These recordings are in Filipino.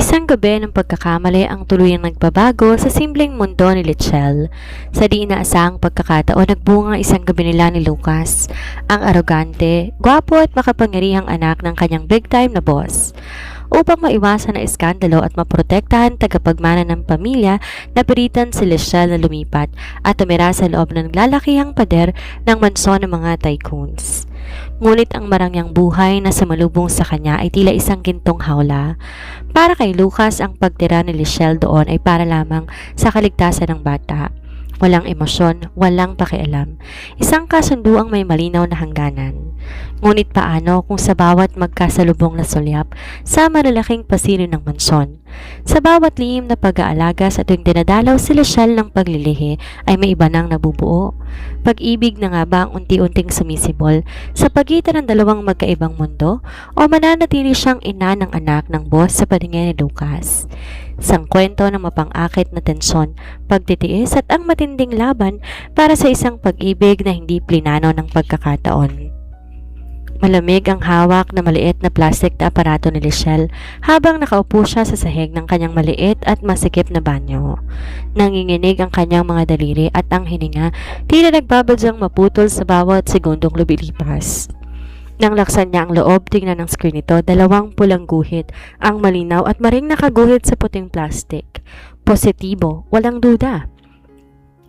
Isang gabi ng pagkakamali ang tuluyang nagbabago sa simpleng mundo ni Litchell. Sa di inaasahang pagkakataon, nagbunga isang gabi nila ni Lucas, ang arogante, gwapo at makapangyarihang anak ng kanyang big-time na boss. Upang maiwasan na iskandalo at maprotektahan tagapagmana ng pamilya, napilitan si Litchell na lumipat at tumira sa loob ng naglalakihang pader ng mansyon ng mga tycoons. Ngunit ang marangyang buhay na sumalubong sa kanya ay tila isang gintong hawla. Para kay Lucas, ang pagtira ni Litchell doon ay para lamang sa kaligtasan ng bata. Walang emosyon, walang pakialam. Isang kasunduang may malinaw na hangganan. Ngunit paano kung sa bawat magkasalubong na sulyap sa malalaking pasilyo ng mansyon? Sa bawat lihim na pag-aalaga sa tuwing dinadalaw si Litchell ng paglilihi ay may iba nang nabubuo. Pag-ibig na nga ba ang unti-unting sumisibol sa pagitan ng dalawang magkaibang mundo o mananatili siyang ina ng anak ng boss sa paningin ni Lucas? Isang kwento ng mapang-akit na tensyon, pagtitiis at ang matinding laban para sa isang pag-ibig na hindi plinano ng pagkakataon. Malamig ang hawak na maliit na plastic na aparato ni Litchell habang nakaupo siya sa sahig ng kanyang maliit at masikip na banyo. Nanginginig ang kanyang mga daliri at ang hininga tila nagbabadyang maputol sa bawat segundong lumilipas. Nang laksan niya ang loob, tingnan ng screen nito, dalawang pulang guhit, ang malinaw at maring nakaguhit sa puting plastic. Positibo, walang duda.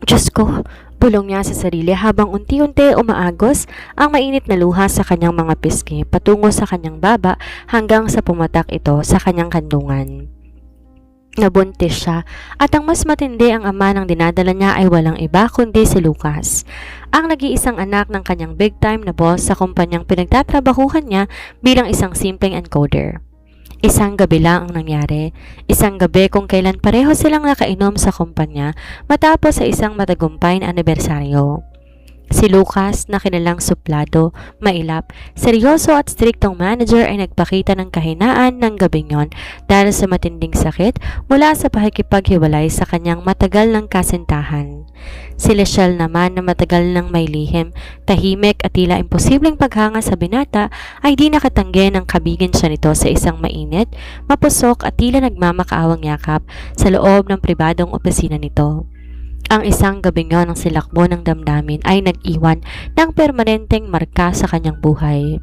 Diyos ko, bulong niya sa sarili habang unti-unti umaagos ang mainit na luha sa kanyang mga pisngi patungo sa kanyang baba hanggang sa pumatak ito sa kanyang kandungan. Nabuntis siya at ang mas matindi, ang ama ng dinadala niya ay walang iba kundi si Lucas, ang nag-iisang anak ng kanyang big-time na boss sa kumpanyang pinagtatrabahuhan niya bilang isang simpleng encoder. Isang gabi lang ang nangyari, isang gabi kung kailan pareho silang nakainom sa kumpanya matapos sa isang matagumpay na anibersaryo. Si Lucas, na kilalang suplado, mailap, seryoso at striktong manager, ay nagpakita ng kahinaan ng gabing yon dahil sa matinding sakit mula sa pakikipaghiwalay sa kanyang matagal ng kasintahan. Si Litchell naman, na matagal nang may lihim, tahimik at tila imposibleng paghanga sa binata, ay di nakatanggi ng kabigin siya nito sa isang mainit, mapusok at tila nagmamakaawang yakap sa loob ng pribadong opisina nito. Ang isang gabing yon ng silakbo ng damdamin ay nag-iwan ng permanenteng marka sa kanyang buhay.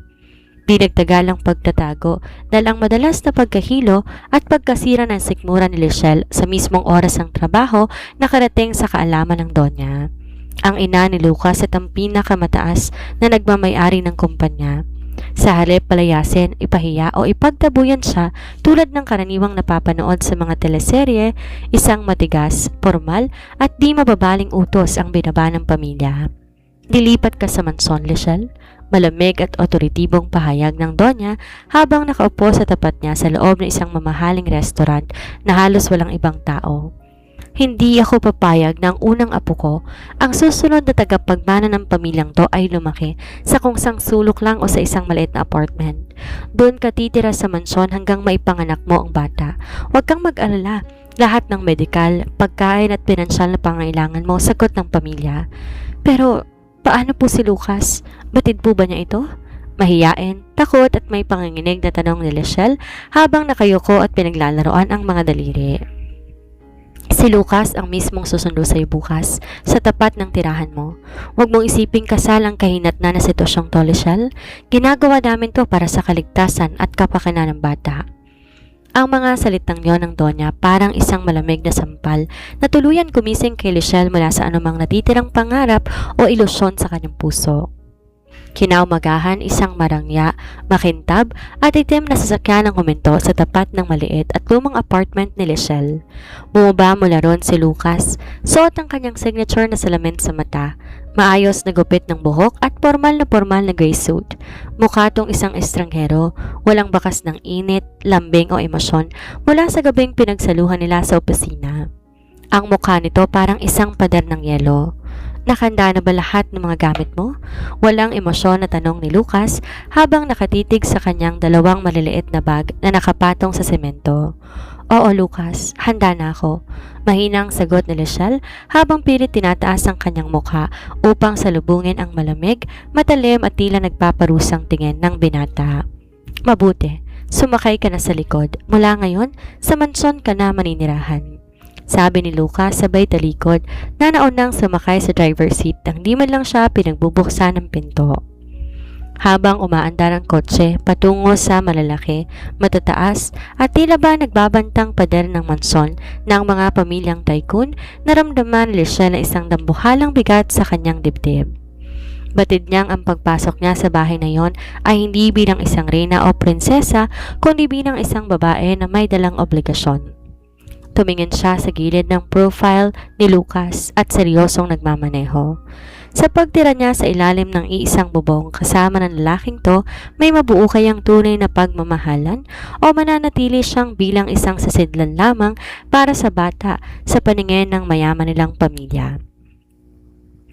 Di nagtagal ang pagtatago dahil ang madalas na pagkahilo at pagkasira ng sikmura ni Litchell sa mismong oras ng trabaho nakarating sa kaalaman ng Donya, ang ina ni Lucas at ang pinakamataas na nagmamay-ari ng kumpanya. Sa halip palayasin, ipahiya o ipagtabuyan siya tulad ng karaniwang napapanood sa mga teleserye, isang matigas, formal at di mababaling utos ang binaba ng pamilya. Dilipat ka sa mansyon, Litchell. Malamig at otoritibong pahayag ng Donya habang nakaupo sa tapat niya sa loob ng isang mamahaling restaurant na halos walang ibang tao. Hindi ako papayag na ang unang apo ko, ang susunod na tagapagmana ng pamilyang to, ay lumaki sa kung sang sulok lang o sa isang maliit na apartment. Doon ka titira sa mansyon hanggang maipanganak mo ang bata. Huwag kang mag-alala. Lahat ng medikal, pagkain at pinansyal na pangailangan mo, sagot ng pamilya. Pero paano po si Lucas? Batid po ba niya ito? Mahiyain, takot at may panginginig na tanong ni Litchell habang nakayuko at pinaglalaroan ang mga daliri. Si Lucas ang mismong susundo sa'yo bukas sa tapat ng tirahan mo. Huwag mong isiping kasal ang kahinatnan na sitwasyong to, Litchell. Ginagawa namin to para sa kaligtasan at kapakanan ng bata. Ang mga salitang yon ng Donya parang isang malamig na sampal na tuluyan kumising kay Litchell mula sa anumang natitirang pangarap o ilusyon sa kanyang puso. Kinaumagahan, isang marangya, makintab at itim na sasakyan ang huminto sa tapat ng maliit at lumang apartment ni Litchell. Bumaba mula ron si Lucas, suot ang kanyang signature na salamin sa mata, maayos na gupit ng buhok at formal na gray suit. Mukha tong isang estranghero, walang bakas ng init, lambing o emosyon mula sa gabing pinagsaluhan nila sa opisina. Ang mukha nito parang isang pader ng yelo. Nakahanda na ba lahat ng mga gamit mo? Walang emosyon na tanong ni Lucas habang nakatitig sa kanyang dalawang maliliit na bag na nakapatong sa semento. Oo, Lucas, handa na ako. Mahinang sagot ni Litchell habang pilit tinataas ang kanyang mukha upang salubungin ang malamig, matalim at tila nagpaparusang tingin ng binata. Mabuti. Sumakay ka na sa likod. Mula ngayon, sa mansyon ka na maninirahan. Sabi ni Lucas sabay talikod na naunang sumakay sa driver's seat nang di man lang siya pinagbubuksan ng pinto. Habang umaandar ang kotse patungo sa malalaki, matataas at tila ba nagbabantang pader ng mansyon ng mga pamilyang tycoon, naramdaman ni Lichelle na isang dambuhalang bigat sa kanyang dibdib. Batid niyang ang pagpasok niya sa bahay na yon ay hindi bilang isang reyna o prinsesa, kundi bilang isang babae na may dalang obligasyon. Tumingin siya sa gilid ng profile ni Lucas at seryosong nagmamaneho. Sa pagtira niya sa ilalim ng iisang bubong kasama ng lalaking to, may mabuo kayang tunay na pagmamahalan o mananatili siyang bilang isang sasidlan lamang para sa bata sa paningin ng mayaman nilang pamilya.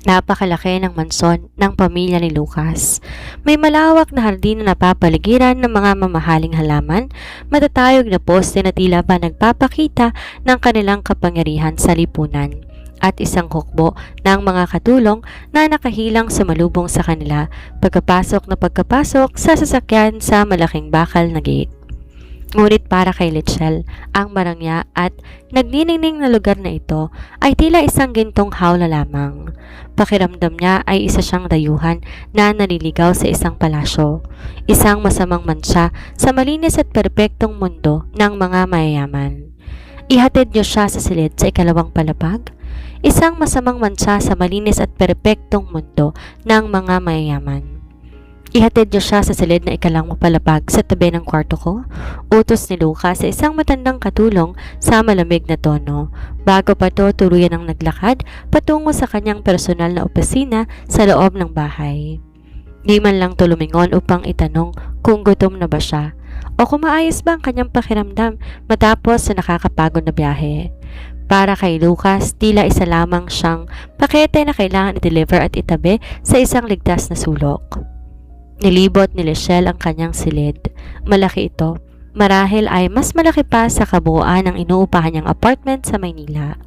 Napakalaki ng mansyon ng pamilya ni Lucas. May malawak na hardin na napapaligiran ng mga mamahaling halaman, matatayog na poste na tila ba nagpapakita ng kanilang kapangyarihan sa lipunan, at isang hukbo ng mga katulong na nakahilang sumalubong sa kanila pagkapasok sa sasakyan sa malaking bakal na gate. Ngunit para kay Lichelle, ang marangya at nagniningning na lugar na ito ay tila isang gintong hawla lamang. Pakiramdam niya ay isa siyang dayuhan na naliligaw sa isang palasyo, isang masamang mantsa sa malinis at perpektong mundo ng mga mayayaman. Ihatid niyo siya sa silid sa ikalawang palapag, isang masamang mantsa sa malinis at perpektong mundo ng mga mayayaman. Ihatid niyo siya sa silid na ikalang palapag sa tabi ng kwarto ko, utos ni Lucas sa isang matandang katulong sa malamig na tono, bago pa to tuluyan ang naglakad patungo sa kanyang personal na opisina sa loob ng bahay. Di man lang tulumingon upang itanong kung gutom na ba siya o kung maayos ba ang kanyang pakiramdam matapos sa nakakapagod na biyahe. Para kay Lucas, tila isa lamang siyang pakete na kailangan i-deliver at itabi sa isang ligtas na sulok. Nilibot ni Lichelle ang kanyang silid. Malaki ito. Marahil ay mas malaki pa sa kabuuan ng inuupahan niyang apartment sa Maynila.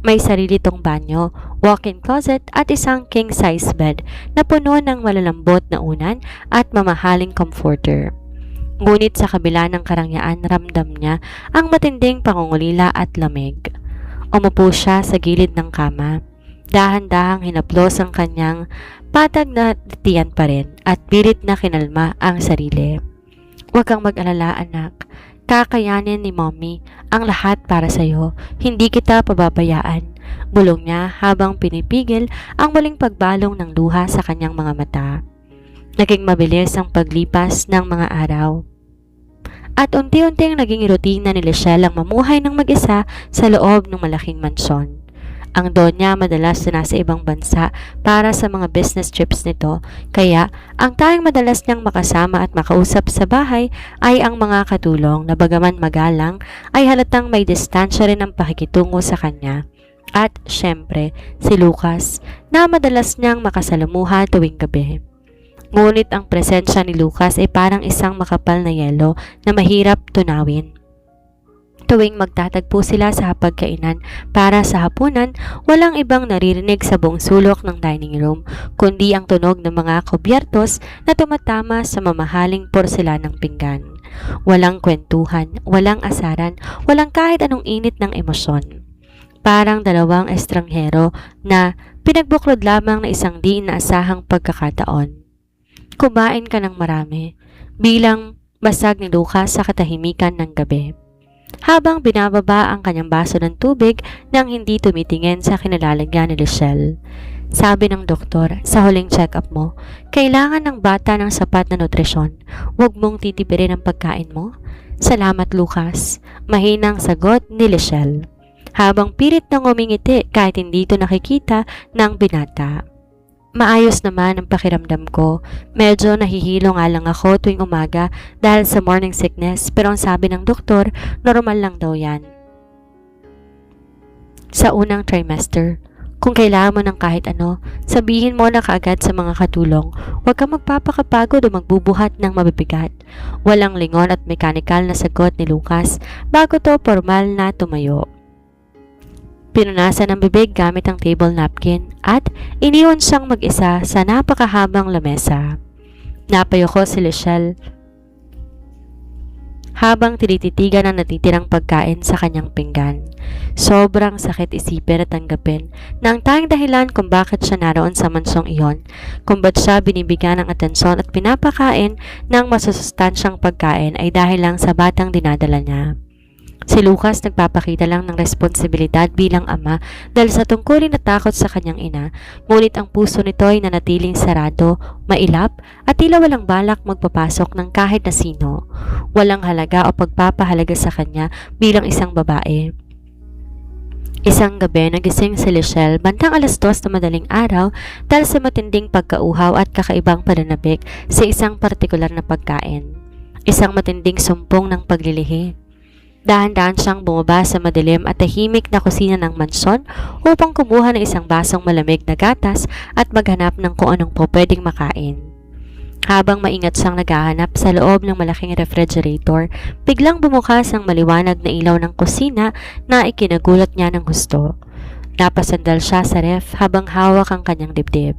May sarili tong banyo, walk-in closet at isang king-size bed na puno ng malalambot na unan at mamahaling comforter. Ngunit sa kabila ng karangyaan, ramdam niya ang matinding pangungulila at lamig. Umupo siya sa gilid ng kama. Dahan-dahang hinaplos ang kanyang patag na titiyan pa rin at pilit na kinalma ang sarili. Huwag kang mag-alala, anak. Kakayanin ni Mommy ang lahat para sa'yo. Hindi kita pababayaan. Bulong niya habang pinipigil ang muling pagbalong ng luha sa kanyang mga mata. Naging mabilis ang paglipas ng mga araw. At unti-unting naging rutina ni Lichelle ang mamuhay ng mag-isa sa loob ng malaking mansyon. Ang donya madalas na nasa ibang bansa para sa mga business trips nito, kaya ang tayong madalas niyang makasama at makausap sa bahay ay ang mga katulong na bagaman magalang ay halatang may distansya rin ang pakikitungo sa kanya. At syempre, si Lucas na madalas niyang makasalamuha tuwing gabi. Ngunit ang presensya ni Lucas ay parang isang makapal na yelo na mahirap tunawin. Tuwing magtatagpo sila sa hapagkainan para sa hapunan, walang ibang naririnig sa buong sulok ng dining room, kundi ang tunog ng mga kubyertos na tumatama sa mamahaling porselanang pinggan. Walang kwentuhan, walang asaran, walang kahit anong init ng emosyon. Parang dalawang estranghero na pinagbuklod lamang na isang di inaasahang pagkakataon. Kumain ka ng marami, bilang basag ni Lucas sa katahimikan ng gabi. Habang binababa ang kanyang baso ng tubig nang hindi tumitingin sa kinalalagyan ni Lichelle. Sabi ng doktor, sa huling check-up mo, kailangan ng bata ng sapat na nutrisyon. Huwag mong titipirin ang pagkain mo. Salamat, Lucas. Mahinang sagot ni Lichelle. Habang pilit nang umingiti kahit hindi ito nakikita ng binata. Maayos naman ang pakiramdam ko. Medyo nahihilo nga lang ako tuwing umaga dahil sa morning sickness, pero ang sabi ng doktor, normal lang daw yan. Sa unang trimester, kung kailangan mo ng kahit ano, sabihin mo na kaagad sa mga katulong. Huwag kang magpapakapagod o magbubuhat ng mabibigat. Walang lingon at mekanikal na sagot ni Lucas bago to formal na tumayo. Pinunasan ang bibig gamit ang table napkin at iniwan siyang mag-isa sa napakahabang lamesa. Napayoko si Lichelle habang tinititigan ang natitirang pagkain sa kanyang pinggan. Sobrang sakit isipin at tanggapin na ang tanging dahilan kung bakit siya naroon sa mansong iyon, kung ba't siya binibigyan ng atensyon at pinapakain ng masusustansyang pagkain ay dahil lang sa batang dinadala niya. Si Lucas nagpapakita lang ng responsibilidad bilang ama dahil sa tungkulin na takot sa kanyang ina, ngunit ang puso nito ay nanatiling sarado, mailap at tila walang balak magpapasok ng kahit na sino. Walang halaga o pagpapahalaga sa kanya bilang isang babae. Isang gabi nagising si Lichelle bandang 2:00 na madaling araw dahil sa matinding pagkauhaw at kakaibang pananabik sa isang partikular na pagkain. Isang matinding sumpong ng paglilihi. Dahan-dahan siyang bumaba sa madilim at tahimik na kusina ng mansyon upang kumuha ng isang basong malamig na gatas at maghanap ng kung anong po pwedeng makain. Habang maingat siyang naghahanap sa loob ng malaking refrigerator, biglang bumukas ang maliwanag na ilaw ng kusina na ikinagulat niya ng husto. Napasandal siya sa ref habang hawak ang kanyang dibdib.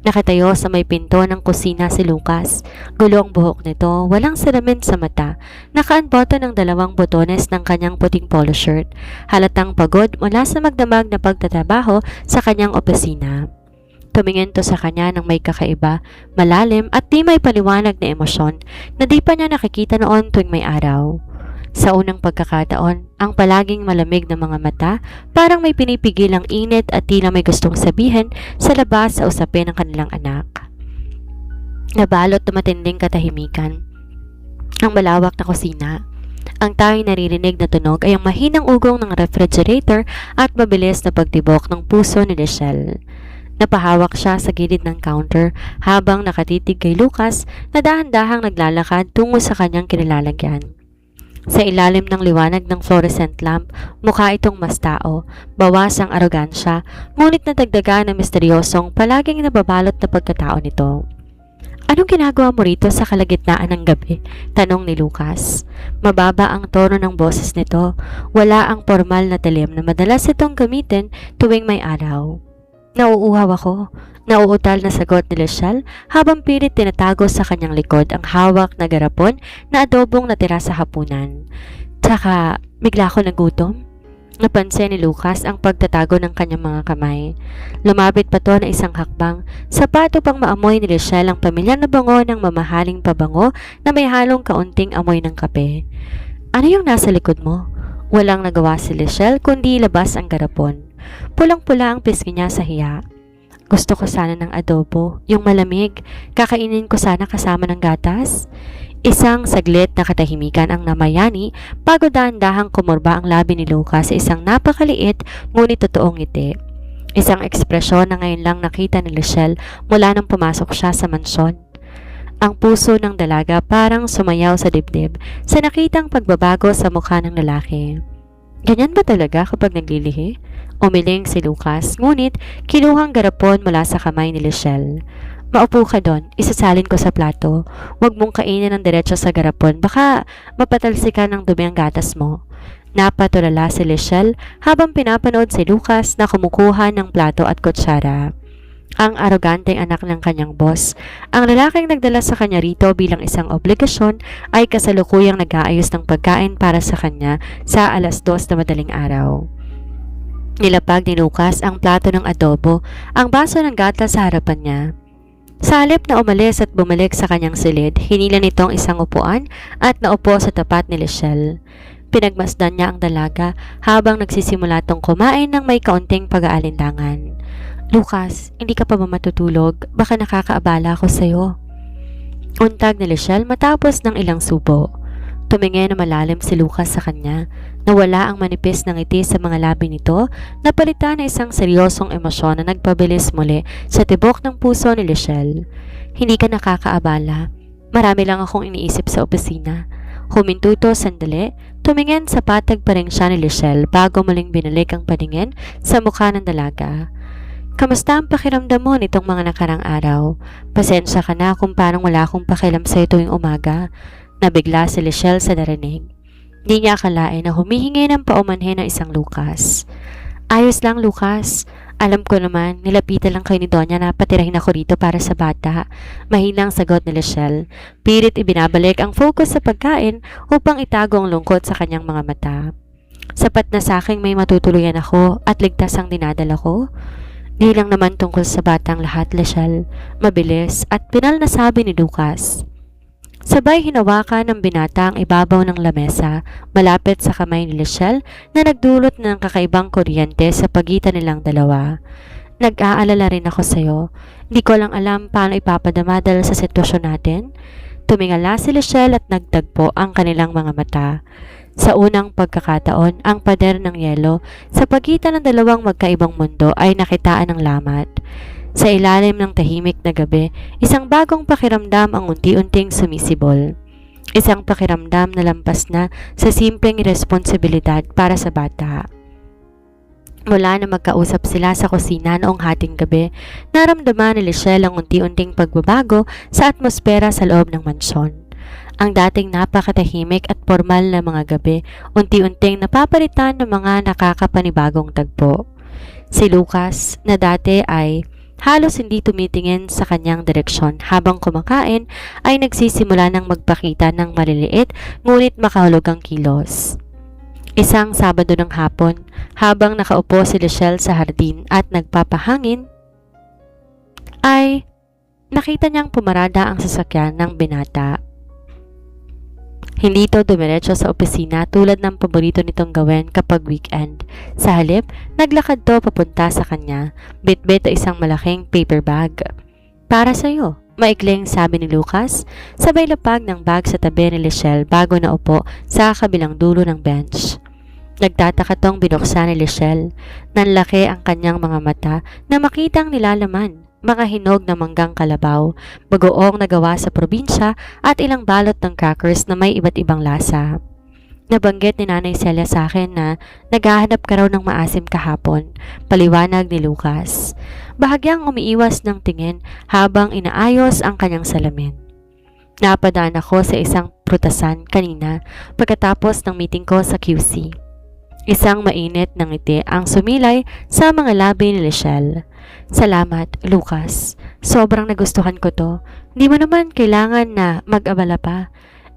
Nakatayo sa may pinto ng kusina si Lucas. Gulo ang buhok nito, walang salamin sa mata. Nakaanboto ng 2 botones ng kanyang puting polo shirt. Halatang pagod mula sa magdamag na pagtatrabaho sa kanyang opisina. Tumingin to sa kanya ng may kakaiba, malalim at di may paliwanag na emosyon na di pa niya nakikita noon tuwing may araw. Sa unang pagkakataon, ang palaging malamig na mga mata parang may pinipigil ang init at tila may gustong sabihin sa labas sa usapin ng kanilang anak. Nabalot na matinding katahimikan ang malawak na kusina. Ang tanging naririnig na tunog ay ang mahinang ugong ng refrigerator at mabilis na pagtibok ng puso ni Lichelle. Napahawak siya sa gilid ng counter habang nakatitig kay Lucas na dahan-dahang naglalakad tungo sa kanyang kinilalagyan. Sa ilalim ng liwanag ng fluorescent lamp, mukha itong mas tao, bawas ang arogansya, ngunit nadagdagan ng misteryosong palaging nababalot na pagkatao nito. "Anong ginagawa mo rito sa kalagitnaan ng gabi?" tanong ni Lucas. Mababa ang tono ng boses nito, wala ang formal na talim na madalas itong gamitin tuwing may araw. "Nauuhaw ako," nauutal na sagot ni Lichelle habang pilit tinatago sa kanyang likod ang hawak na garapon na adobong natira sa hapunan. "Tsaka, bigla ako nagutom." Napansin ni Lucas ang pagtatago ng kanyang mga kamay. Lumapit pa to na isang hakbang, sapat upang maamoy ni Lichelle ang pamilyar na bango ng mamahaling pabango na may halong kaunting amoy ng kape. "Ano yung nasa likod mo?" Walang nagawa si Lichelle kundi labas ang garapon. Pulang-pula ang pisngi niya sa hiya. "Gusto ko sana ng adobo, yung malamig. Kakainin ko sana kasama ng gatas." Isang saglit na katahimikan ang namayani bago dahan-dahang kumurba ang labi ni Lucas sa isang napakaliit ngunit totoong ngiti. Isang ekspresyon na ngayon lang nakita ni Lichelle mula nang pumasok siya sa mansyon. Ang puso ng dalaga parang sumayaw sa dibdib sa nakitang pagbabago sa mukha ng lalaki. "Ganyan ba talaga kapag naglilihi?" Umiling si Lucas, ngunit kiluhang garapon mula sa kamay ni Lichelle. "Maupo ka doon, isasalin ko sa plato. Huwag mong kainin ng diretso sa garapon, baka mapatalsikan ng dumi ang gatas mo." Napatulala si Lichelle habang pinapanood si Lucas na kumukuha ng plato at kutsara. Ang aroganteng anak ng kanyang boss, ang lalaking nagdala sa kanya rito bilang isang obligasyon ay kasalukuyang nag-aayos ng pagkain para sa kanya sa 2:00 na madaling araw. Nilapag ni Lucas ang plato ng adobo, ang baso ng gatas sa harapan niya. Sa halip na umalis at bumalik sa kanyang silid, hinila nitong isang upuan at naupo sa tapat ni Lichelle. Pinagmasdan niya ang dalaga habang nagsisimula tong kumain ng may kaunting pag-aalinlangan. "Lucas, hindi ka pa ba matutulog? Baka nakakaabala ako sa'yo." Untag ni Lichelle matapos ng ilang subo. Tumingin na malalim si Lucas sa kanya. Nawala ang manipis ng ngiti sa mga labi nito, napalitan na isang seryosong emosyon na nagpabilis muli sa tibok ng puso ni Lichelle. "Hindi ka nakakaabala. Marami lang akong iniisip sa opisina." Huminto ito sandali, tumingin sa patag pa rin siya ni Lichelle bago muling binalik ang paningin sa mukha ng dalaga. "Kamusta ang pakiramdam mo nitong mga nakarang araw? Pasensya ka na kung parang wala akong pakialam sa'yo tuwing umaga." Nabigla si Lichelle sa narinig. Di niya akalain na humihingi ng paumanhin ng isang Lucas. "Ayos lang, Lucas. Alam ko naman, nilapitan lang kayo ni Donya na patirahin ako rito para sa bata. Mahinang sagot ni Lachelle. Pilit ibinabalik ang focus sa pagkain upang itago ang lungkot sa kanyang mga mata. Sapat na sa aking may matutuluyan ako at ligtas ang dinadala ko. Di lang naman tungkol sa batang lahat, Lachelle. Mabilis at pinal na sabi ni Lucas. Sabay hinawakan ng binata ang ibabaw ng lamesa malapit sa kamay ni Lachelle na nagdulot ng kakaibang kuryente sa pagitan nilang dalawa. Nag-aalala rin ako sa'yo. Di ko lang alam paano ipapadama dahil sa sitwasyon natin. Tumingala si Lachelle at nagtagpo ang kanilang mga mata. Sa unang pagkakataon, ang pader ng yelo sa pagitan ng dalawang magkaibang mundo ay nakitaan ng lamat. Sa ilalim ng tahimik na gabi, isang bagong pakiramdam ang unti-unting sumisibol. Isang pakiramdam na lampas na sa simpleng responsibilidad para sa bata. Mula na magkausap sila sa kusina noong hating gabi, naramdaman ni Lachelle ang unti-unting pagbabago sa atmosfera sa loob ng mansyon. Ang dating napakatahimik at formal na mga gabi, unti-unting napapalitan ng mga nakakapanibagong tagpo. Si Lucas, na dati ay halos hindi tumitingin sa kanyang direksyon habang kumakain, ay nagsisimula ng magpakita ng maliliit ngunit makahulugang kilos. Isang Sabado ng hapon, habang nakaupo si Lachelle sa hardin at nagpapahangin, ay nakita niyang pumarada ang sasakyan ng binata. Hindi ito dumiretso sa opisina tulad ng paborito nitong gawin kapag weekend. Sa halip, naglakad to papunta sa kanya, bitbit o isang malaking paper bag. Para sa'yo, maikling sabi ni Lucas, sabay lapag ng bag sa tabi ni Lachelle bago naupo sa kabilang dulo ng bench. Nagtataka tong binuksan ni Lachelle. Nanlaki ang kanyang mga mata na makitang nilalaman. Mga hinog na manggang kalabaw, bagoong nagawa sa probinsya at ilang balot ng crackers na may iba't ibang lasa. Nabanggit ni Nanay Celia sa akin na naghahanap ka raw ng maasim kahapon, paliwanag ni Lucas. Bahagyang umiiwas ng tingin habang inaayos ang kanyang salamin. Napadaan ako sa isang prutasan kanina pagkatapos ng meeting ko sa QC. Isang mainit na ngiti ang sumilay sa mga labi ni Lachelle. Salamat, Lucas. Sobrang nagustuhan ko to. Hindi mo naman kailangan na mag-abala pa.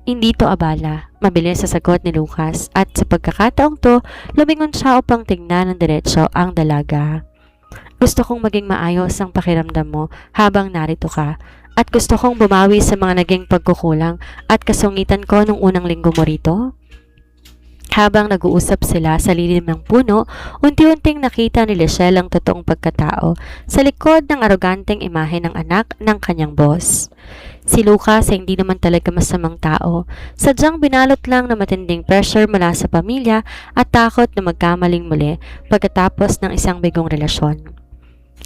Hindi to abala, mabilis sa sagot ni Lucas at sa pagkakataong to, lumingon siya upang tignan ng diretso ang dalaga. Gusto kong maging maayos ang pakiramdam mo habang narito ka at gusto kong bumawi sa mga naging pagkukulang at kasungitan ko nung unang linggo mo rito. Habang nag-uusap sila sa lilim ng puno, unti-unting nakita ni Lachelle ang totoong pagkatao sa likod ng aroganteng imahe ng anak ng kanyang boss. Si Lucas ay hindi naman talaga masamang tao, sadyang binalot lang na matinding pressure mula sa pamilya at takot na magkamaling muli pagkatapos ng isang bigong relasyon.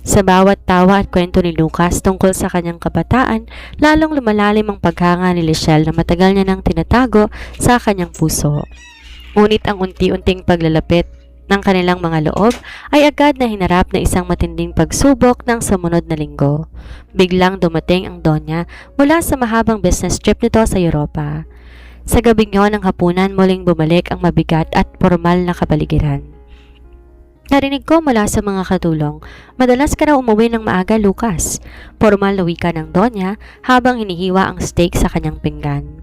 Sa bawat tawa at kwento ni Lucas tungkol sa kanyang kabataan, lalong lumalalim ang paghanga ni Lachelle na matagal niya nang tinatago sa kanyang puso. Ngunit ang unti-unting paglalapit ng kanilang mga loob ay agad na hinarap na isang matinding pagsubok ng sumunod na linggo. Biglang dumating ang Donya mula sa mahabang business trip nito sa Europa. Sa gabing yon ng hapunan muling bumalik ang mabigat at formal na kapaligiran. Narinig ko mula sa mga katulong, madalas ka raw umuwi ng maaga, Lucas. Formal na wika ng Donya habang hinihiwa ang steak sa kanyang pinggan.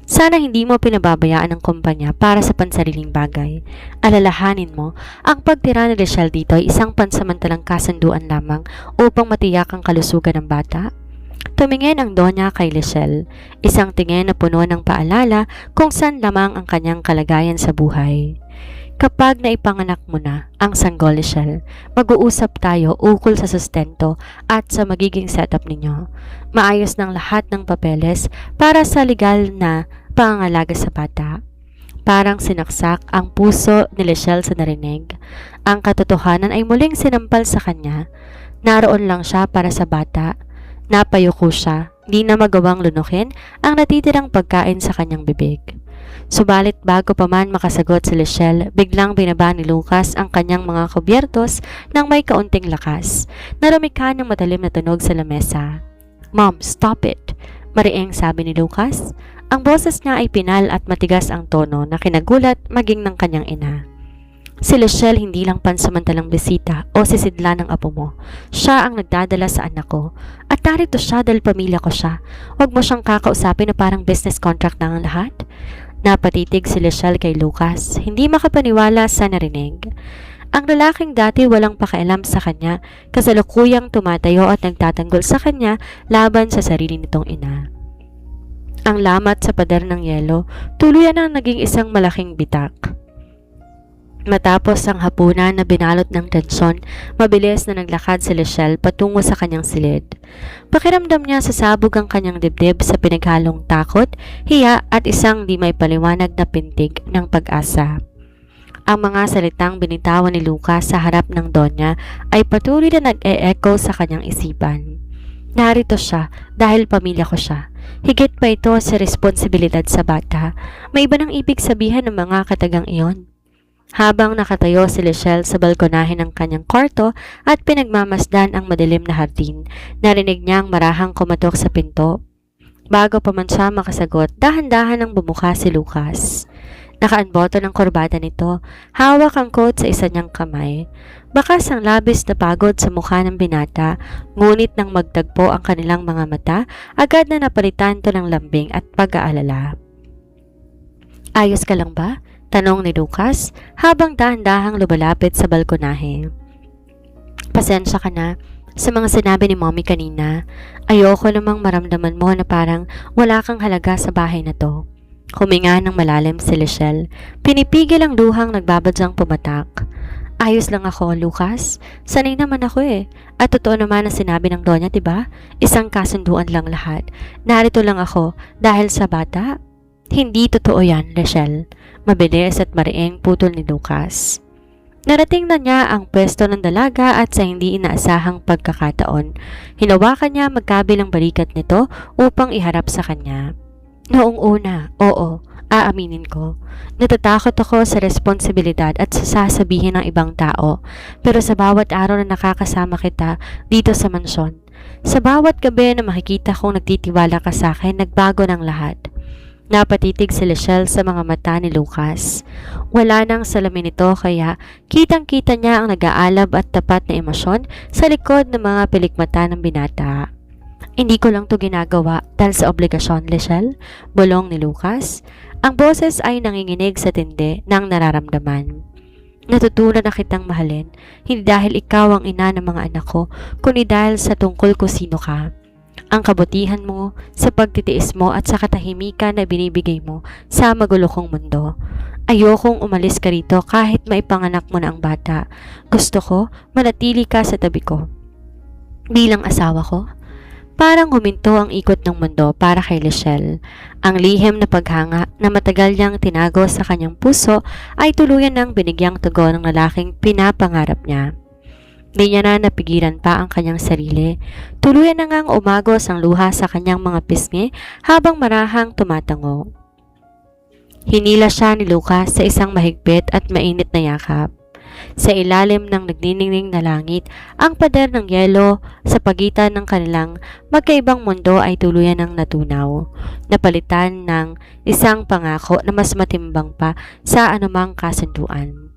Sana hindi mo pinababayaan ang kumpanya para sa pansariling bagay. Alalahanin mo, ang pagtira ni Lachelle dito ay isang pansamantalang kasunduan lamang upang matiyak ang kalusugan ng bata. Tumingin ang Donya kay Lachelle, isang tingin na puno ng paalala kung saan lamang ang kanyang kalagayan sa buhay. Kapag naipanganak mo na ang sanggol, Lachelle, mag-uusap tayo ukol sa sustento at sa magiging setup ninyo. Maayos ng lahat ng papeles para sa legal na pangangalaga sa bata. Parang sinaksak ang puso ni Lachelle sa narinig. Ang katotohanan ay muling sinampal sa kanya. Naroon lang siya para sa bata. Napayuko siya, di na magawang lunukin ang natitirang pagkain sa kanyang bibig. Subalit bago pa man makasagot si Lachelle, biglang binaba ni Lucas ang kanyang mga kubyertos ng may kaunting lakas. Narumika ng matalim na tunog sa lamesa. Mom, stop it! Mariing sabi ni Lucas. Ang boses niya ay pinal at matigas ang tono na kinagulat maging ng kanyang ina. Si Luciel hindi lang pansamantalang bisita o sisidla ng apo mo. Siya ang nagdadala sa anak ko. At narito siya dahil pamilya ko siya. Huwag mo siyang kakausapin na parang business contract na ang lahat. Napatitig si Luciel kay Lucas, hindi makapaniwala sa narinig. Ang lalaking dati walang pakialam sa kanya, kasalukuyang tumatayo at nagtatanggol sa kanya laban sa sarili nitong ina. Ang lamat sa pader ng yelo, tuluyan ang naging isang malaking bitak. Matapos ang hapunan na binalot ng tensyon, mabilis na naglakad si Luciel patungo sa kanyang silid. Pakiramdam niya sa sabog ang kanyang dibdib sa pinaghalong takot, hiya at isang di may paliwanag na pintig ng pag-asa. Ang mga salitang binitawan ni Lucas sa harap ng Donya ay patuloy na nag-e-echo sa kanyang isipan. Narito siya dahil pamilya ko siya. Higit pa ito sa responsibilidad sa bata. May iba nang ibig sabihin ng mga katagang iyon. Habang nakatayo si Luciel sa balkonahe ng kanyang kwarto at pinagmamasdan ang madilim na hardin, narinig niyang marahang kumatok sa pinto. Bago pa man siya makasagot, dahan-dahan ang bumuka si Lucas. Nakaanboto ng korbata nito, hawak ang coat sa isa niyang kamay. Bakas ang labis na pagod sa mukha ng binata, ngunit nang magtagpo ang kanilang mga mata, agad na napalitan to ng lambing at pag-aalala. Ayos ka lang ba? Tanong ni Lucas habang dahan-dahang lumalapit sa balkonahe. Pasensya ka na sa mga sinabi ni Mommy kanina. Ayoko namang maramdaman mo na parang wala kang halaga sa bahay na to. Huminga ng malalim si Luciel. Pinipigil ang luhang nagbabadyang pumatak. Ayos lang ako, Lucas. Sanay naman ako eh. At totoo naman ang sinabi ng Donya, diba? Isang kasunduan lang lahat. Narito lang ako dahil sa bata. Hindi totoo yan, Luciel. Mabilis at mariing putol ni Lucas. Narating na niya ang pwesto ng dalaga at sa hindi inaasahang pagkakataon, hinawakan niya magkabilang balikat nito upang iharap sa kanya. Noong una, oo, aaminin ko. Natatakot ako sa responsibilidad at sa sasabihin ng ibang tao, pero sa bawat araw na nakakasama kita dito sa mansyon, sa bawat gabi na makikita kong nagtitiwala ka sa akin, nagbago ng lahat. Napatitig si Luciel sa mga mata ni Lucas. Wala nang salamin nito kaya kitang-kita niya ang nag-aalab at tapat na emosyon sa likod ng mga pilikmata ng binata. Hindi ko lang to ginagawa dahil sa obligasyon, Luciel, bulong ni Lucas. Ang boses ay nanginginig sa tindi ng nararamdaman. Natutunan na kitang mahalin, hindi dahil ikaw ang ina ng mga anak ko, kundi dahil sa tungkol ko sino ka. Ang kabutihan mo, sa pagtitiis mo at sa katahimikan na binibigay mo sa magulo kong mundo. Ayokong umalis ka rito kahit maipanganak mo na ang bata. Gusto ko manatili ka sa tabi ko. Bilang asawa ko, parang huminto ang ikot ng mundo para kay Luciel. Ang lihim na paghanga na matagal niyang tinago sa kanyang puso ay tuluyan ng binigyang tugon ng lalaking pinapangarap niya. Di niya na napigilan pa ang kanyang sarili. Tuluyan na ngang umagos ang luha sa kanyang mga pisngi habang marahang tumatango. Hinila siya ni Lucas sa isang mahigpit at mainit na yakap. Sa ilalim ng nagniningning na langit, ang pader ng yelo sa pagitan ng kanilang magkaibang mundo ay tuluyan ng natunaw, napalitan ng isang pangako na mas matimbang pa sa anumang kasunduan.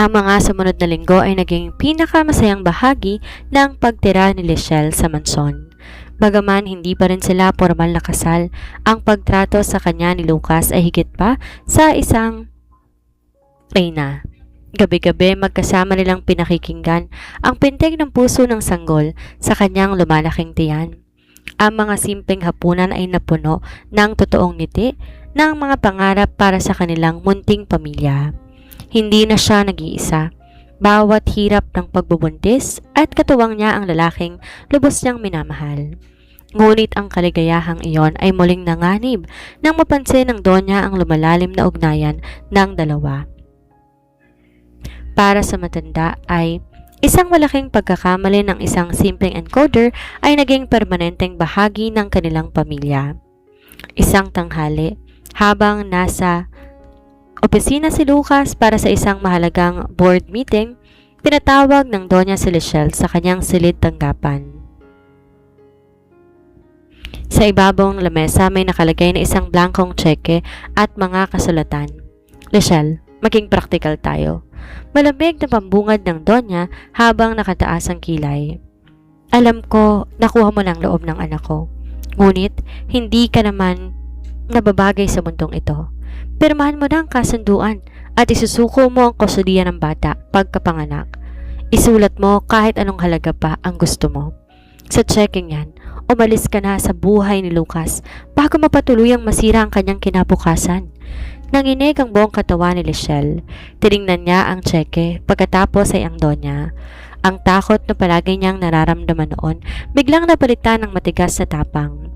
Ang mga sumunod na linggo ay naging pinakamasayang bahagi ng pagtira ni Luciel sa mansyon. Bagaman hindi pa rin sila formal na kasal, ang pagtrato sa kanya ni Lucas ay higit pa sa isang reyna. Gabi-gabi magkasama nilang pinakikinggan ang pintig ng puso ng sanggol sa kanyang lumalaking tiyan. Ang mga simpleng hapunan ay napuno ng totoong ngiti ng mga pangarap para sa kanilang munting pamilya. Hindi na siya nag-iisa. Bawat hirap ng pagbubuntis at katuwang niya ang lalaking lubos niyang minamahal. Ngunit ang kaligayahang iyon ay muling nanganib nang mapansin ng Donya ang lumalalim na ugnayan ng dalawa. Para sa matanda ay isang malaking pagkakamali ng isang simpleng encoder ay naging permanenteng bahagi ng kanilang pamilya. Isang tanghali, habang nasa opisina si Lucas para sa isang mahalagang board meeting, pinatawag ng Donya si Luciel sa kanyang silid tanggapan. Sa ibabaw ng lamesa may nakalagay na isang blankong tseke at mga kasulatan. Luciel, Maging praktikal tayo. Malamig na pambungad ng Donya habang nakataas ang kilay. Alam ko, nakuha mo ng loob ng anak ko. Ngunit, hindi ka naman nababagay sa mundong ito. Pirmahan mo na ang kasunduan at isusuko mo ang kustudiya ng bata pagkapanganak. Isulat mo kahit anong halaga pa ang gusto mo. Sa checking yan, umalis ka na sa buhay ni Lucas bago mapatuluyang masira ang kanyang kinabukasan. Nanginig ang buong katawan ni Lechelle. Tiningnan niya ang tseke pagkatapos ay ang Donya. Ang takot na palagi niyang nararamdaman noon biglang napalitan ng matigas na tapang.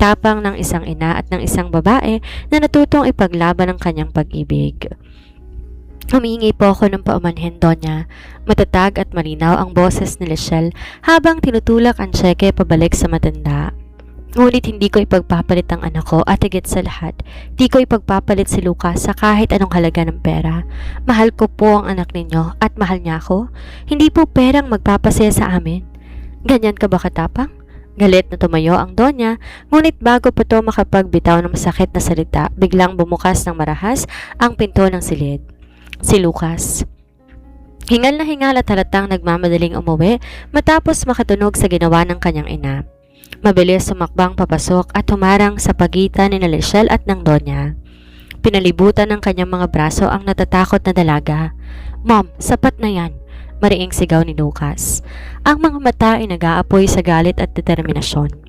Tapang ng isang ina at ng isang babae na natutong ipaglaban ang kanyang pag-ibig. Humihingi po ako ng paumanhin, Donya. Matatag at malinaw ang boses ni Lechelle habang tinutulak ang tseke pabalik sa matanda. Ngunit hindi ko ipagpapalit ang anak ko at higit sa lahat, di ko ipagpapalit si Lucas sa kahit anong halaga ng pera. Mahal ko po ang anak ninyo at mahal niya ako. Hindi po perang magpapasaya sa amin. Ganyan ka ba katapang? Galit na tumayo ang Donya, ngunit bago pa to makapagbitaw ng masakit na salita, biglang bumukas ng marahas ang pinto ng silid. Si Lucas. Hingal na hingal at halatang nagmamadaling umuwi matapos makatunog sa ginawa ng kanyang ina. Mabilis sumakbang papasok at humarang sa pagitan ni Lechelle at ng Donya. Pinalibutan ng kanyang mga braso ang natatakot na dalaga. "Mom, sapat na yan," mariing sigaw ni Lucas. Ang mga mata ay nag-aapoy sa galit at determinasyon.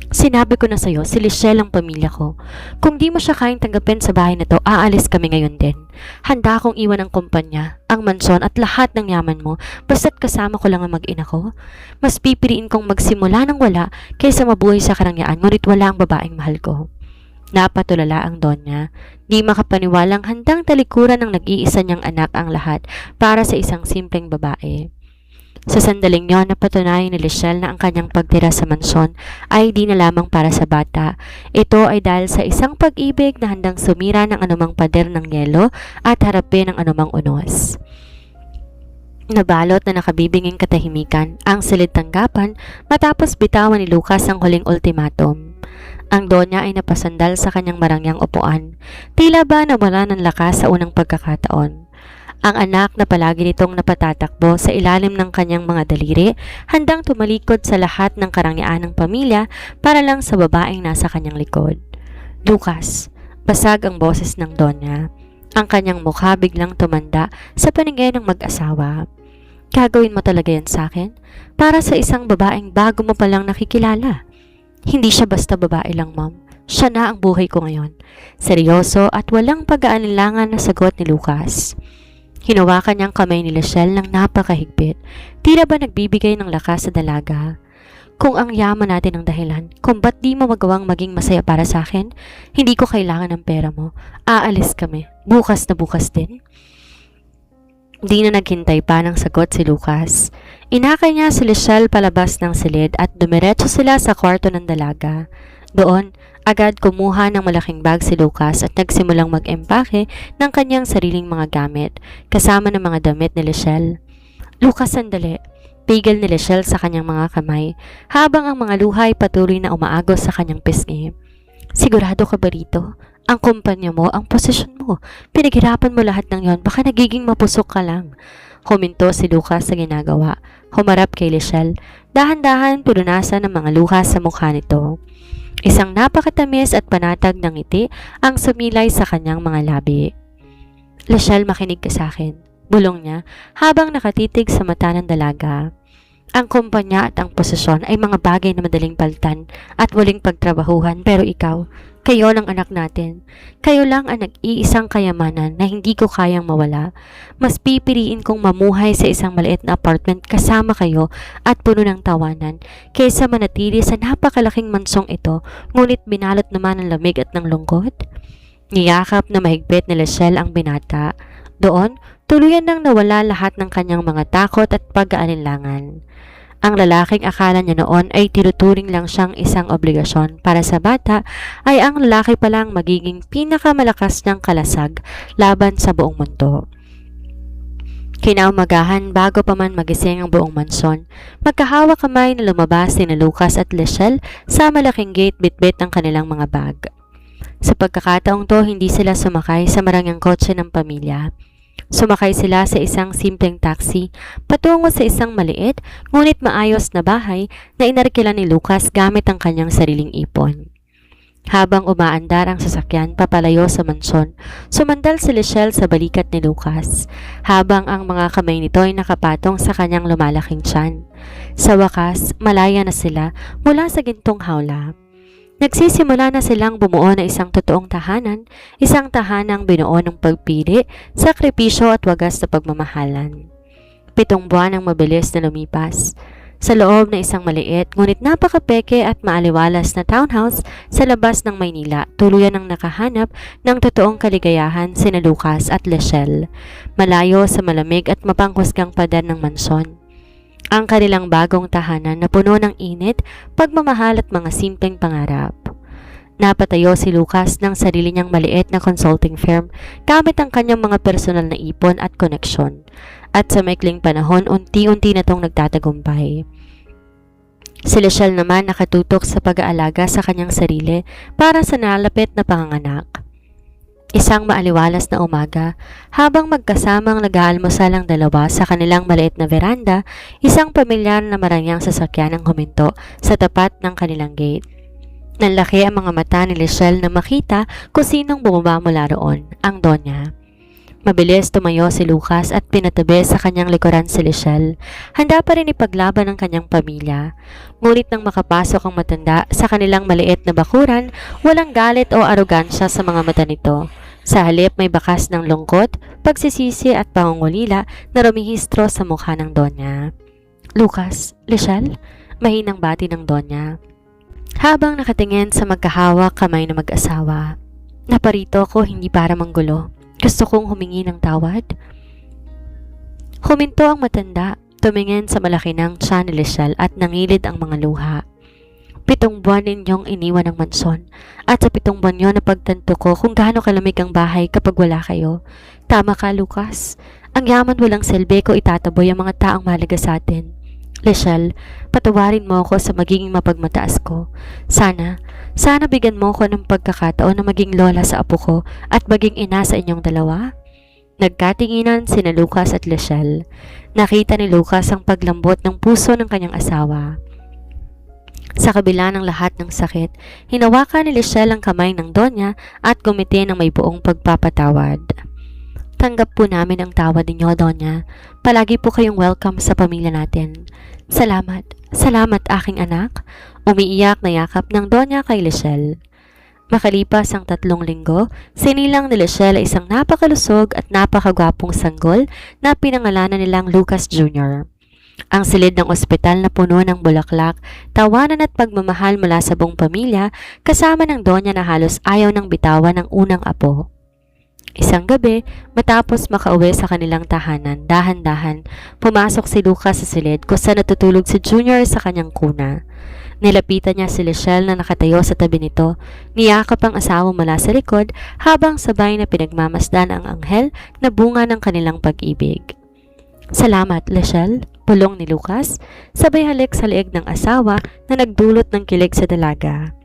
"Sinabi ko na sa'yo, si Lechelle ang pamilya ko. Kung di mo siya kayang tanggapin sa bahay na to, aalis kami ngayon din. Handa akong iwan ang kumpanya, ang mansyon at lahat ng yaman mo basta't kasama ko lang ang mag-ina ko. Mas pipiliin kong magsimula ng wala kaysa mabuhay sa karangyaan ngunit wala ang babaeng mahal ko." Napatulala ang Donya. Di makapaniwalang handang talikuran ng nag-iisa niyang anak ang lahat para sa isang simpleng babae. Sa sandaling yon, napatunayan ni Lechelle na ang kanyang pagtira sa mansyon ay di na lamang para sa bata. Ito ay dahil sa isang pag-ibig na handang sumira ng anumang pader ng yelo at harapin ang anumang unos. Nabalot na nakabibinging katahimikan ang silid tanggapan matapos bitawan ni Lucas ang huling ultimatum. Ang Donya ay napasandal sa kanyang marangyang upuan. Tila ba nawala ng lakas sa unang pagkakataon. Ang anak na palagi nitong napatatakbo sa ilalim ng kanyang mga daliri, handang tumalikod sa lahat ng karangyaan ng pamilya para lang sa babaeng nasa kanyang likod. "Lucas," basag ang boses ng Donya. Ang kanyang mukha biglang tumanda sa paningin ng mag-asawa. "Gagawin mo talaga yan sa akin? Para sa isang babaeng bago mo palang nakikilala." "Hindi siya basta babae lang, Mom. Siya na ang buhay ko ngayon." Seryoso at walang pag-aalinlangan na sagot ni Lucas. Hinawakan niyang kamay ni Lechelle ng napakahigpit. Tila ba nagbibigay ng lakas sa dalaga. "Kung ang yaman natin ang dahilan, kung ba't di mo magawang maging masaya para sa akin, hindi ko kailangan ng pera mo. Aalis kami. Bukas na bukas din." Di na naghintay pa ng sagot si Lucas. Inakay niya si Lechelle palabas ng silid at dumiretso sila sa kwarto ng dalaga. Doon, agad kumuha ng malaking bag si Lucas at nagsimulang mag-empake ng kanyang sariling mga gamit, kasama ng mga damit ni Lechelle. "Lucas, sandali." Pigil ni Lechelle sa kanyang mga kamay, habang ang mga luha ay patuloy na umaagos sa kanyang pisngi. "Sigurado ka ba rito? Ang kumpanya mo, ang posisyon mo. Pinaghirapan mo lahat ng yon, baka nagiging mapusok ka lang." Huminto si Lucas sa ginagawa. Humarap kay Lechelle. Dahan-dahan pinunasan ng mga luha sa mukha nito. Isang napakatamis at panatag ng ngiti ang sumilay sa kanyang mga labi. "Lechelle, makinig ka sa akin," bulong niya habang nakatitig sa mata ng dalaga. "Ang kumpanya at ang posisyon ay mga bagay na madaling palitan at waling pagtrabahuhan, pero ikaw, kayo ng anak natin. Kayo lang ang nag-iisang kayamanan na hindi ko kayang mawala. Mas pipiliin kong mamuhay sa isang maliit na apartment kasama kayo at puno ng tawanan kaysa manatili sa napakalaking mansong ito ngunit binalot naman ng lamig at ng lungkot." Niyakap na mahigpit ni Lechelle ang binata. Doon, tuluyan nang nawala lahat ng kanyang mga takot at pag-aalinlangan. Ang lalaking akala niya noon ay tinuturing lang siyang isang obligasyon para sa bata ay ang lalaki palang magiging pinakamalakas niyang kalasag laban sa buong mundo. Kinaumagahan bago pa man magising ang buong mansyon, magkahawak kamay na lumabas sina Lucas at Lechelle sa malaking gate bitbit ng kanilang mga bag. Sa pagkakataong to, hindi sila sumakay sa marangyang kotse ng pamilya. Sumakay sila sa isang simpleng taxi patungo sa isang maliit ngunit maayos na bahay na inarkila ni Lucas gamit ang kanyang sariling ipon. Habang umaandar ang sasakyan papalayo sa mansyon, sumandal si Lechelle sa balikat ni Lucas, habang ang mga kamay nito ay nakapatong sa kanyang lumalaking tiyan. Sa wakas, malaya na sila mula sa gintong hawla. Nagsisimula na silang bumuo na isang totoong tahanan, isang tahanang binuo ng pagpili, sakripisyo at wagas na pagmamahalan. 7 buwan ang mabilis na lumipas. Sa loob na isang maliit ngunit napakapeke at maaliwalas na townhouse sa labas ng Maynila, tuluyan ang nakahanap ng totoong kaligayahan sina Lucas at Lechelle, malayo sa malamig at mapanghusgang pader ng mansyon. Ang kanilang bagong tahanan na puno ng init, pagmamahal at mga simpleng pangarap. Napatayo si Lucas ng sarili niyang maliit na consulting firm gamit ang kanyang mga personal na ipon at koneksyon. At sa maikling panahon, unti-unti na itong nagtatagumpay. Si Lechelle naman nakatutok sa pag-aalaga sa kanyang sarili para sa nalapit na panganganak. Isang maaliwalas na umaga, habang magkasamang nag-aalmusal ang dalawa sa kanilang maliit na veranda, isang pamilyar na marangyang sasakyan ang huminto sa tapat ng kanilang gate. Nanlaki ang mga mata ni Lechelle na makita kung sinong bumaba mula roon, ang Donya. Mabilis tumayo si Lucas at pinatabi sa kanyang likuran si Lechelle. Handa pa rin ipaglaban ang kanyang pamilya. Ngunit nang makapasok ang matanda sa kanilang maliit na bakuran, walang galit o arogansya sa mga mata nito. Sa halip may bakas ng lungkot, pagsisisi at pangungulila na rumihistro sa mukha ng Donya. Lucas, Lechelle, mahinang bati ng Donya. Habang nakatingin sa magkahawak kamay na mag-asawa. Naparito ako hindi para manggulo. Gusto kong humingi ng tawad. Huminto ang matanda, tumingin sa malaki ng tiyan ni Lechelle at nangilid ang mga luha. 7 buwan ninyong iniwan ng mansyon at sa 7 buwan yun napagtanto ko kung gaano kalamig ang bahay kapag wala kayo. Tama ka, Lucas. Ang yaman walang silbi ko itataboy ang mga taong mahalaga sa atin. Lechelle, patawarin mo ako sa magiging mapagmataas ko. Sana bigyan mo ako ng pagkakataon na maging lola sa apo ko at maging ina sa inyong dalawa. Nagkatinginan sina Lucas at Lechelle. Nakita ni Lucas ang paglambot ng puso ng kanyang asawa. Sa kabila ng lahat ng sakit, hinawakan ni Lechelle ang kamay ng Donya at gumiti ng may buong pagpapatawad. Tanggap po namin ang tawad ninyo, Donya. Palagi po kayong welcome sa pamilya natin. Salamat. Salamat, aking anak. Umiiyak na yakap ng Donya kay Lechelle. Makalipas ang 3 linggo, sinilang ni Lechelle ay isang napakalusog at napakagwapong sanggol na pinangalanan nilang Lucas Jr. Ang silid ng ospital na puno ng bulaklak, tawanan at pagmamahal mula sa buong pamilya kasama ng Donya na halos ayaw ng bitawan ng unang apo. Isang gabi, matapos makauwi sa kanilang tahanan, dahan-dahan, pumasok si Lucas sa silid kung saan natutulog si Junior sa kanyang kuna. Nilapitan niya si Lechelle na nakatayo sa tabi nito, niyakap ang asawa mula sa likod habang sabay na pinagmamasdan ang anghel na bunga ng kanilang pag-ibig. Salamat, Lechelle, pulong ni Lucas, sabay halik sa leeg ng asawa na nagdulot ng kilig sa dalaga.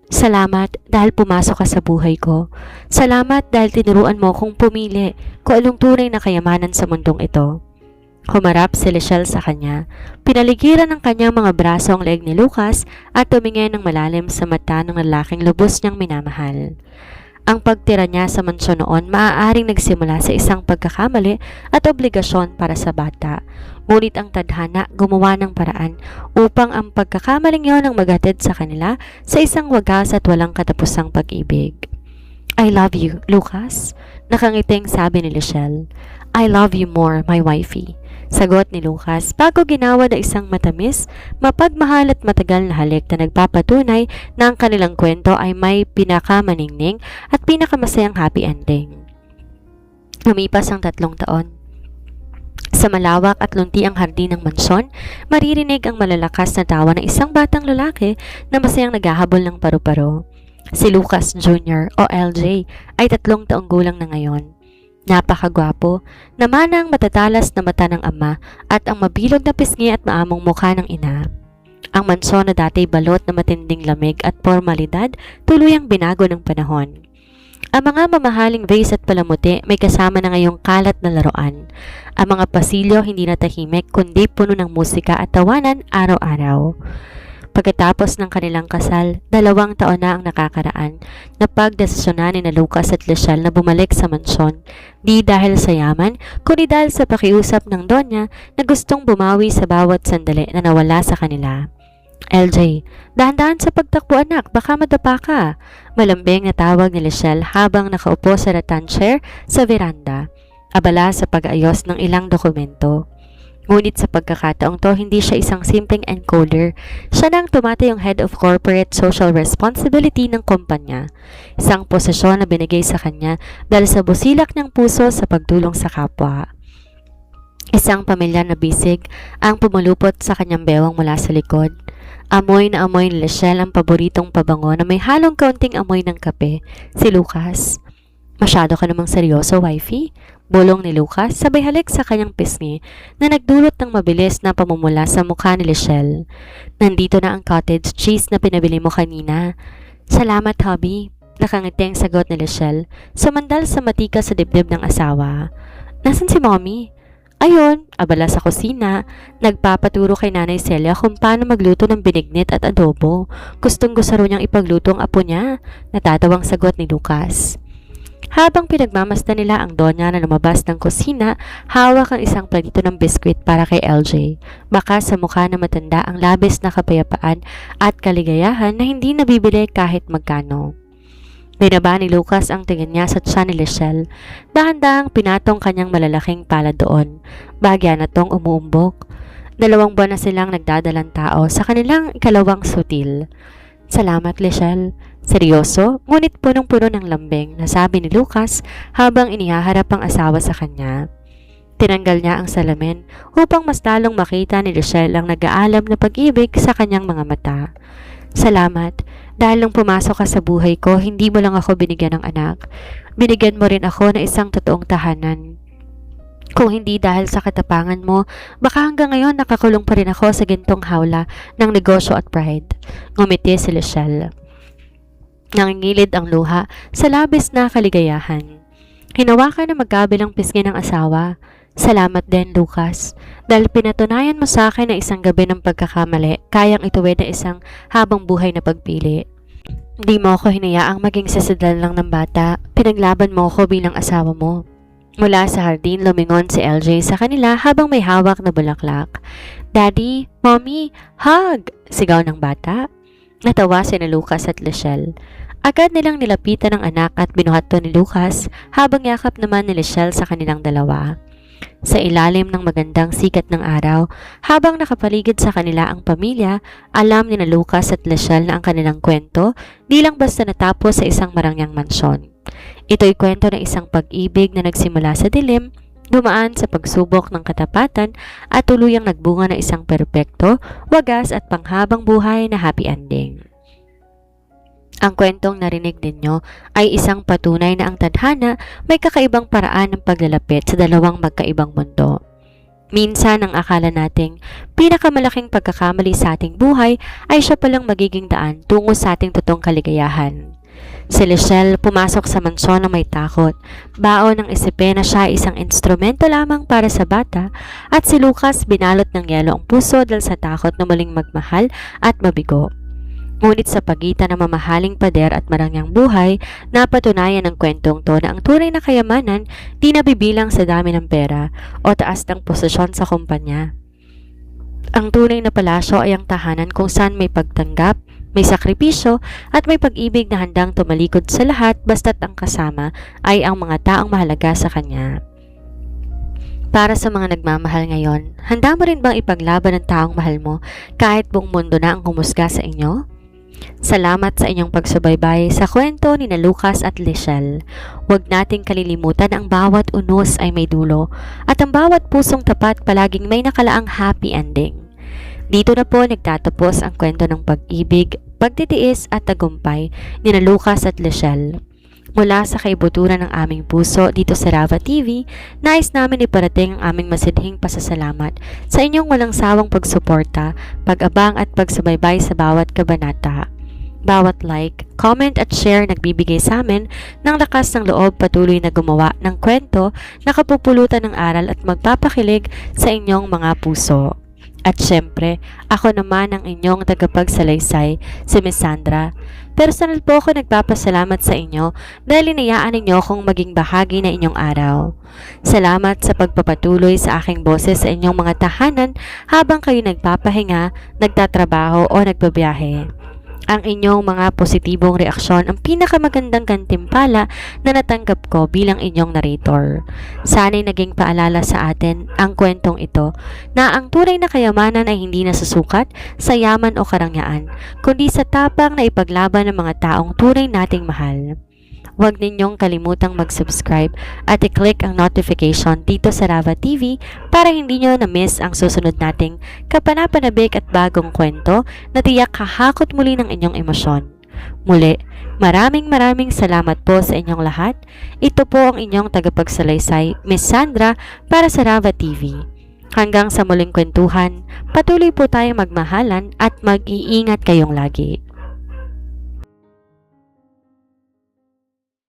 Salamat dahil pumasok ka sa buhay ko. Salamat dahil tinuruan mo kong pumili kung anong tunay na kayamanan sa mundong ito. Humarap si Lechelle sa kanya. Pinaligiran ng kanyang mga braso ang leeg ni Lucas at tumingin ng malalim sa mata ng lalaking lubos niyang minamahal. Ang pagtira niya sa mansyon noon maaaring nagsimula sa isang pagkakamali at obligasyon para sa bata. Ngunit ang tadhana gumawa ng paraan upang ang pagkakamaling yon ang maghatid sa kanila sa isang wagas at walang katapusang pag-ibig. I love you, Lucas. Nakangiting sabi ni Lechelle. I love you more, my wifey. Sagot ni Lucas bago ginawa na isang matamis, mapagmahal at matagal na halik na nagpapatunay na ang kanilang kwento ay may pinakamaningning at pinakamasayang happy ending. Lumipas ang 3 taon. Sa malawak at lunti ang hardin ng mansyon, maririnig ang malalakas na tawa ng isang batang lalaki na masayang naghahabol ng paru-paro. Si Lucas Jr. o LJ ay 3 taong gulang na ngayon. Napakagwapo, namana ang matatalas na mata ng ama at ang mabilog na pisngi at maamong mukha ng ina. Ang mansyon na dati balot na matinding lamig at formalidad tuluyang binago ng panahon. Ang mga mamahaling vase at palamuti may kasama na ngayong kalat na laruan. Ang mga pasilyo hindi na tahimik kundi puno ng musika at tawanan araw-araw. Pagkatapos ng kanilang kasal, 2 taon na ang nakakaraan na pagdesisyonan ni Lucas at Lechelle na bumalik sa mansyon, di dahil sa yaman, kundi dahil sa pakiusap ng Donya na gustong bumawi sa bawat sandali na nawala sa kanila. LJ, dahan-dahan sa pagtakbo anak, baka madapa ka. Malambing na tawag ni Lechelle habang nakaupo sa rattan chair sa veranda, abala sa pag-ayos ng ilang dokumento. Ngunit sa pagkakataong to, hindi siya isang simpleng encoder. Siya nang tumatayong head of corporate social responsibility ng kumpanya. Isang posisyon na binigay sa kanya dahil sa busilak ng puso sa pagtulong sa kapwa. Isang pamilya na bisig ang pumulupot sa kanyang bewang mula sa likod. Amoy na amoy ni Lechelle ang paboritong pabango na may halong kaunting amoy ng kape, si Lucas. Masyado ka namang seryoso, wifey? Bulong ni Lucas sabay halik sa kanyang pisngi na nagdulot ng mabilis na pamumula sa mukha ni Lechelle. Nandito na ang cottage cheese na pinabili mo kanina. Salamat, hubby. Nakangiti ang sagot ni Lechelle, sumandal sa matika sa dibdib ng asawa. Nasaan si mommy? Ayon, abala sa kusina, nagpapaturo kay Nanay Celia kung paano magluto ng binignit at adobo. Gustong-gusto raw niyang ipagluto ang apo niya, natatawang sagot ni Lucas. Habang pinagmamasdan nila ang Donya na lumabas ng kusina, hawak ang isang platito ng biskwit para kay LJ. Baka sa mukha na matanda ang labis na kapayapaan at kaligayahan na hindi nabibili kahit magkano. Binaba ni Lucas ang tingin niya sa tiyan ni Lechelle. Dahan-dahang pinatong kanyang malalaking palad doon. Bahagya na tong umuumbok. 2 buwan na silang nagdadalang tao sa kanilang ikalawang sutil. Salamat, Lechelle. Seryoso, ngunit punong-puno ng lambing, nasabi ni Lucas habang inihaharap ang asawa sa kanya. Tinanggal niya ang salamin upang mas lalong makita ni Lechelle ang nag-aalam na pag-ibig sa kanyang mga mata. Salamat. Dahil nung pumasok ka sa buhay ko, hindi mo lang ako binigyan ng anak. Binigyan mo rin ako ng isang totoong tahanan. Kung hindi dahil sa katapangan mo, baka hanggang ngayon nakakulong pa rin ako sa gintong hawla ng negosyo at pride. Ngumiti si Lechelle. Nangingilid ang luha sa labis na kaligayahan. Hinawakan na magkabilang pisngi ng asawa. Salamat din, Lucas. Dahil pinatunayan mo sa akin na isang gabi ng pagkakamali, kayang ituwid na isang habang buhay na pagpili. Di mo ako hinayaang maging sasadal lang ng bata. Pinaglaban mo ako bilang asawa mo. Mula sa hardin, lumingon si LJ sa kanila habang may hawak na bulaklak. Daddy, Mommy, hug! Sigaw ng bata. Natawa si na Lucas at Lechelle. Agad nilang nilapitan ang anak at binuhato ni Lucas habang yakap naman ni Lechelle sa kanilang dalawa. Sa ilalim ng magandang sikat ng araw, habang nakapaligid sa kanila ang pamilya, alam ni na Lucas at Lechelle na ang kanilang kwento di lang basta natapos sa isang marangyang mansyon. Ito'y kwento ng isang pag-ibig na nagsimula sa dilim, dumaan sa pagsubok ng katapatan at tuluyang nagbunga ng isang perpekto, wagas at panghabang buhay na happy ending. Ang kwentong narinig ninyo ay isang patunay na ang tadhana may kakaibang paraan ng paglalapit sa 2 magkaibang mundo. Minsan ang akala nating pinakamalaking pagkakamali sa ating buhay ay siya palang magiging daan tungo sa ating totoong kaligayahan. Si Lechelle pumasok sa mansyon na may takot, baon ng isipin na siya ay isang instrumento lamang para sa bata, at si Lucas binalot ng yelo ang puso dahil sa takot na muling magmahal at mabigo. Ngunit sa pagitan ng mamahaling pader at marangyang buhay, napatunayan ng kwentong to na ang tunay na kayamanan di nabibilang sa dami ng pera o taas ng posisyon sa kumpanya. Ang tunay na palasyo ay ang tahanan kung saan may pagtanggap, may sakripisyo at may pag-ibig na handang tumalikod sa lahat basta't ang kasama ay ang mga taong mahalaga sa kanya. Para sa mga nagmamahal ngayon, handa mo rin bang ipaglaban ang taong mahal mo kahit buong mundo na ang humusga sa inyo? Salamat sa inyong pagsubaybay sa kwento ni na Lucas at Lechelle. Huwag nating kalilimutan ang bawat unos ay may dulo at ang bawat pusong tapat palaging may nakalaang happy ending. Dito na po nagtatapos ang kwento ng pag-ibig, pagtitiis at tagumpay ni na Lucas at Lechelle. Mula sa kaibuturan ng aming puso dito sa Rava TV, nais namin iparating ang aming masidhing pasasalamat sa inyong walang sawang pagsuporta, pag-abang at pagsubaybay sa bawat kabanata. bawat like, comment at share nagbibigay sa amin ng lakas ng loob patuloy na gumawa ng kwento na kapupulutan ng aral at magpapakilig sa inyong mga puso. At syempre, ako naman ang inyong tagapagsalaysay, si Miss Sandra. Personal po ako nagpapasalamat sa inyo dahil inayaan ninyo akong maging bahagi na inyong araw. Salamat sa pagpapatuloy sa aking boses sa inyong mga tahanan habang kayo nagpapahinga, nagtatrabaho o nagbabiyahe. Ang inyong mga positibong reaksyon ang pinakamagandang gantimpala na natanggap ko bilang inyong narrator. Sana'y naging paalala sa atin ang kwentong ito na ang tunay na kayamanan ay hindi nasusukat sa yaman o karangyaan, kundi sa tapang na ipaglaban ng mga taong tunay nating mahal. Huwag ninyong kalimutang mag-subscribe at i-click ang notification dito sa Rava TV para hindi nyo na-miss ang susunod nating kapanapanabik at bagong kwento na tiyak hahakot muli ng inyong emosyon. Muli, maraming salamat po sa inyong lahat. Ito po ang inyong tagapagsalaysay, Miss Sandra, para sa Rava TV. Hanggang sa muling kwentuhan, patuloy po tayong magmahalan at mag-iingat kayong lagi.